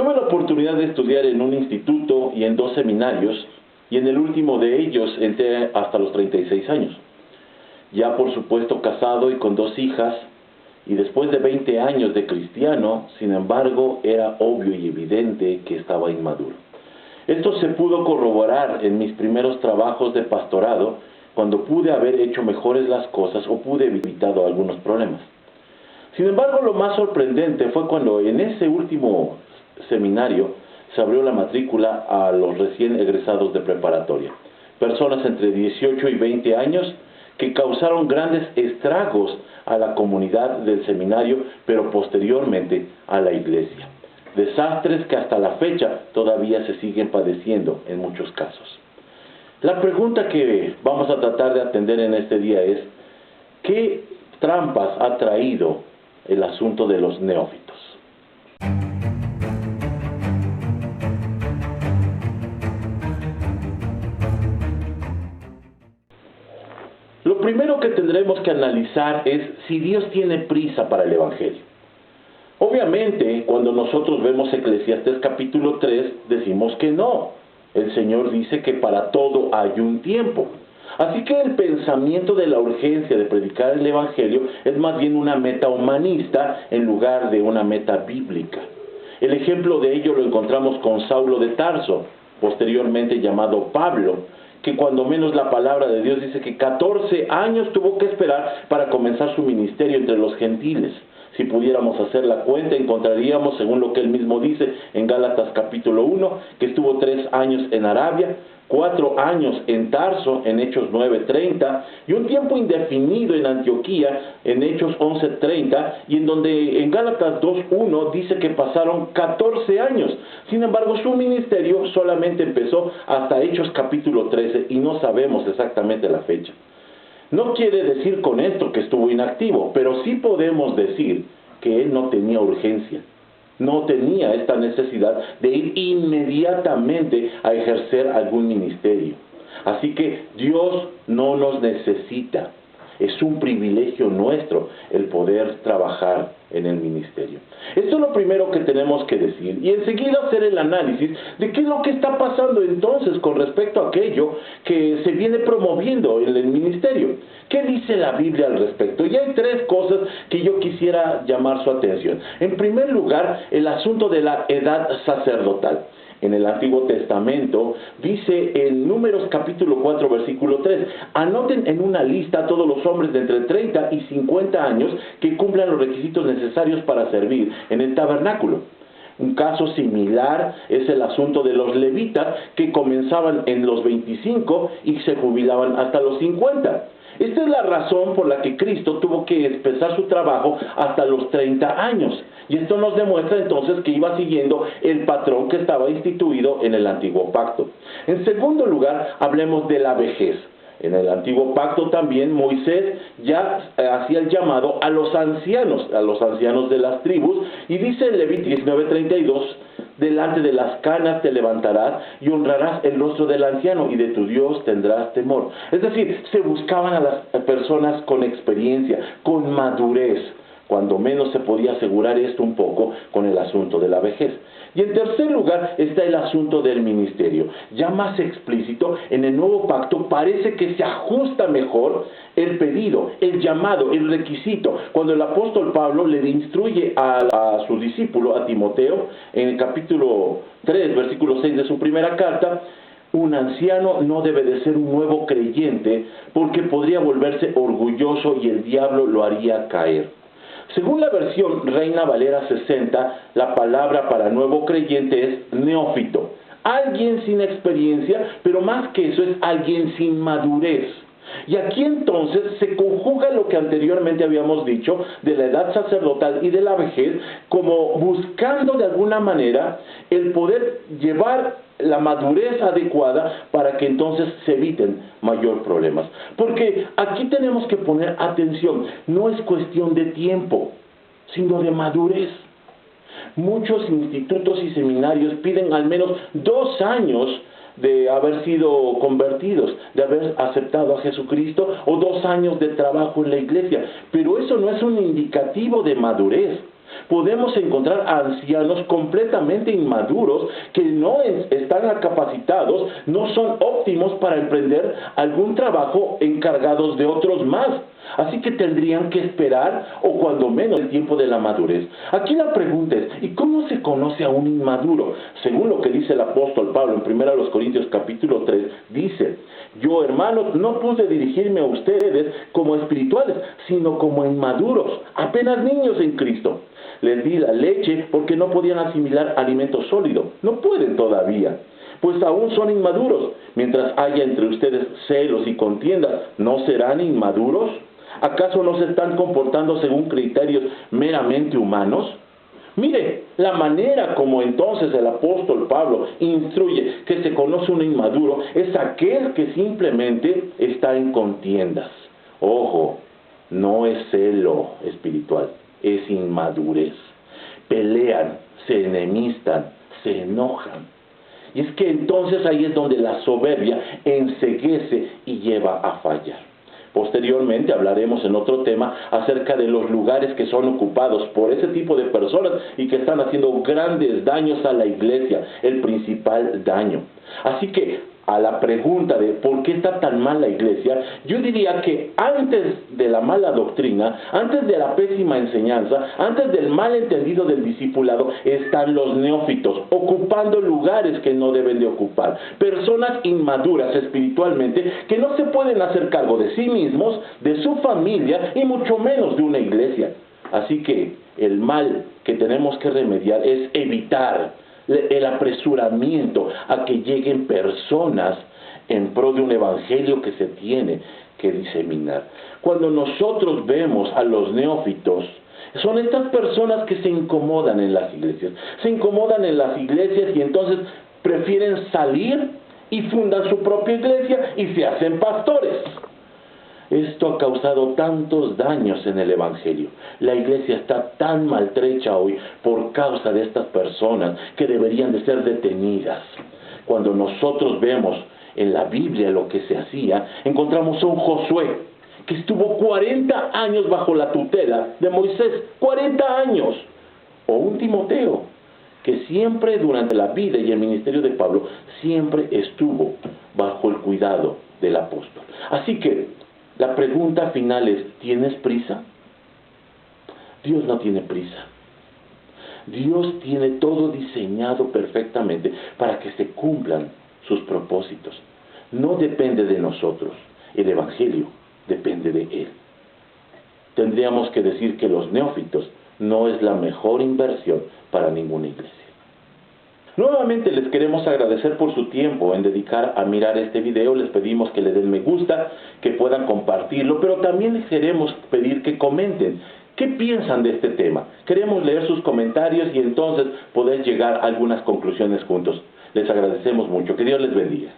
Tuve la oportunidad de estudiar en un instituto y en 2 seminarios, y en el último de ellos entré hasta los 36 años. Ya por supuesto casado y con 2 hijas, y después de 20 años de cristiano, sin embargo, era obvio y evidente que estaba inmaduro. Esto se pudo corroborar en mis primeros trabajos de pastorado, cuando pude haber hecho mejores las cosas o pude haber evitado algunos problemas. Sin embargo, lo más sorprendente fue cuando en ese último seminario se abrió la matrícula a los recién egresados de preparatoria. Personas entre 18 y 20 años que causaron grandes estragos a la comunidad del seminario, pero posteriormente a la iglesia. Desastres que hasta la fecha todavía se siguen padeciendo en muchos casos. La pregunta que vamos a tratar de atender en este día es: ¿qué trampas ha traído el asunto de los neófitos? Lo primero que tendremos que analizar es si Dios tiene prisa para el Evangelio. Obviamente, cuando nosotros vemos Eclesiastés capítulo 3, decimos que no. El Señor dice que para todo hay un tiempo. Así que el pensamiento de la urgencia de predicar el Evangelio es más bien una meta humanista en lugar de una meta bíblica. El ejemplo de ello lo encontramos con Saulo de Tarso, posteriormente llamado Pablo, que cuando menos la palabra de Dios dice que 14 años tuvo que esperar para comenzar su ministerio entre los gentiles. Si pudiéramos hacer la cuenta, encontraríamos, según lo que él mismo dice en Gálatas capítulo 1, que estuvo 3 años en Arabia, 4 años en Tarso, en Hechos 9:30, y un tiempo indefinido en Antioquía, en Hechos 11:30, y en donde en Gálatas 2:1 dice que pasaron 14 años. Sin embargo, su ministerio solamente empezó hasta Hechos capítulo 13, y no sabemos exactamente la fecha. No quiere decir con esto que estuvo inactivo, pero sí podemos decir que él no tenía urgencia. No tenía esta necesidad de ir inmediatamente a ejercer algún ministerio. Así que Dios no nos necesita. Es un privilegio nuestro el poder trabajar en el ministerio. Esto es lo primero que tenemos que decir. Y enseguida hacer el análisis de qué es lo que está pasando entonces con respecto a aquello que se viene promoviendo en el ministerio. ¿Qué dice la Biblia al respecto? Y hay 3 cosas que yo quisiera llamar su atención. En primer lugar, el asunto de la edad sacerdotal. En el Antiguo Testamento dice en Números capítulo 4 versículo 3: anoten en una lista a todos los hombres de entre 30 y 50 años que cumplan los requisitos necesarios para servir en el tabernáculo. Un caso similar es el asunto de los levitas, que comenzaban en los 25 y se jubilaban hasta los 50. Esta es la razón por la que Cristo tuvo que empezar su trabajo hasta los 30 años. Y esto nos demuestra entonces que iba siguiendo el patrón que estaba instituido en el Antiguo Pacto. En segundo lugar, hablemos de la vejez. En el Antiguo Pacto también Moisés ya hacía el llamado a los ancianos de las tribus, y dice en Levítico 19:32: delante de las canas te levantarás y honrarás el rostro del anciano, y de tu Dios tendrás temor. Es decir, se buscaban a las personas con experiencia, con madurez. Cuando menos se podía asegurar esto un poco con el asunto de la vejez. Y en tercer lugar está el asunto del ministerio. Ya más explícito, en el Nuevo Pacto parece que se ajusta mejor el pedido, el llamado, el requisito. Cuando el apóstol Pablo le instruye a su discípulo, a Timoteo, en el capítulo 3, versículo 6 de su primera carta: un anciano no debe de ser un nuevo creyente, porque podría volverse orgulloso y el diablo lo haría caer. Según la versión Reina Valera 60, la palabra para nuevo creyente es neófito. Alguien sin experiencia, pero más que eso es alguien sin madurez. Y aquí entonces se conjuga lo que anteriormente habíamos dicho de la edad sacerdotal y de la vejez, como buscando de alguna manera el poder llevar la madurez adecuada para que entonces se eviten mayor problemas. Porque aquí tenemos que poner atención, no es cuestión de tiempo, sino de madurez. Muchos institutos y seminarios piden al menos 2 años de haber sido convertidos, de haber aceptado a Jesucristo, o 2 años de trabajo en la iglesia. Pero eso no es un indicativo de madurez. Podemos encontrar ancianos completamente inmaduros que no están capacitados, no son óptimos para emprender algún trabajo encargados de otros más. Así que tendrían que esperar, o cuando menos, el tiempo de la madurez. Aquí la pregunta es, ¿y cómo se conoce a un inmaduro? Según lo que dice el apóstol Pablo en 1 Corintios capítulo 3, dice: yo, hermanos, no pude dirigirme a ustedes como espirituales, sino como inmaduros, apenas niños en Cristo. Les di la leche porque no podían asimilar alimento sólido. No pueden todavía, pues aún son inmaduros. Mientras haya entre ustedes celos y contiendas, ¿no serán inmaduros? ¿Acaso no se están comportando según criterios meramente humanos? Mire, la manera como entonces el apóstol Pablo instruye que se conoce un inmaduro es aquel que simplemente está en contiendas. Ojo, no es celo espiritual, es inmadurez. Pelean, se enemistan, se enojan. Y es que entonces ahí es donde la soberbia enceguece y lleva a fallar. Posteriormente hablaremos en otro tema acerca de los lugares que son ocupados por ese tipo de personas y que están haciendo grandes daños a la iglesia, el principal daño. Así que a la pregunta de por qué está tan mal la iglesia, yo diría que antes de la mala doctrina, antes de la pésima enseñanza, antes del mal entendido del discipulado, están los neófitos, ocupando lugares que no deben de ocupar. Personas inmaduras espiritualmente que no se pueden hacer cargo de sí mismos, de su familia y mucho menos de una iglesia. Así que el mal que tenemos que remediar es evitar el apresuramiento a que lleguen personas en pro de un evangelio que se tiene que diseminar. Cuando nosotros vemos a los neófitos, son estas personas que se incomodan en las iglesias. Se incomodan en las iglesias y entonces prefieren salir y fundan su propia iglesia y se hacen pastores. Esto ha causado tantos daños en el evangelio. La iglesia está tan maltrecha hoy por causa de estas personas que deberían de ser detenidas. Cuando nosotros vemos en la Biblia lo que se hacía, encontramos a un Josué que estuvo 40 años bajo la tutela de Moisés. 40 años. O un Timoteo que siempre durante la vida y el ministerio de Pablo siempre estuvo bajo el cuidado del apóstol. Así que la pregunta final es, ¿tienes prisa? Dios no tiene prisa. Dios tiene todo diseñado perfectamente para que se cumplan sus propósitos. No depende de nosotros. El evangelio depende de Él. Tendríamos que decir que los neófitos no es la mejor inversión para ninguna iglesia. Nuevamente les queremos agradecer por su tiempo en dedicar a mirar este video. Les pedimos que le den me gusta, que puedan compartirlo, pero también les queremos pedir que comenten. ¿Qué piensan de este tema? Queremos leer sus comentarios y entonces poder llegar a algunas conclusiones juntos. Les agradecemos mucho. Que Dios les bendiga.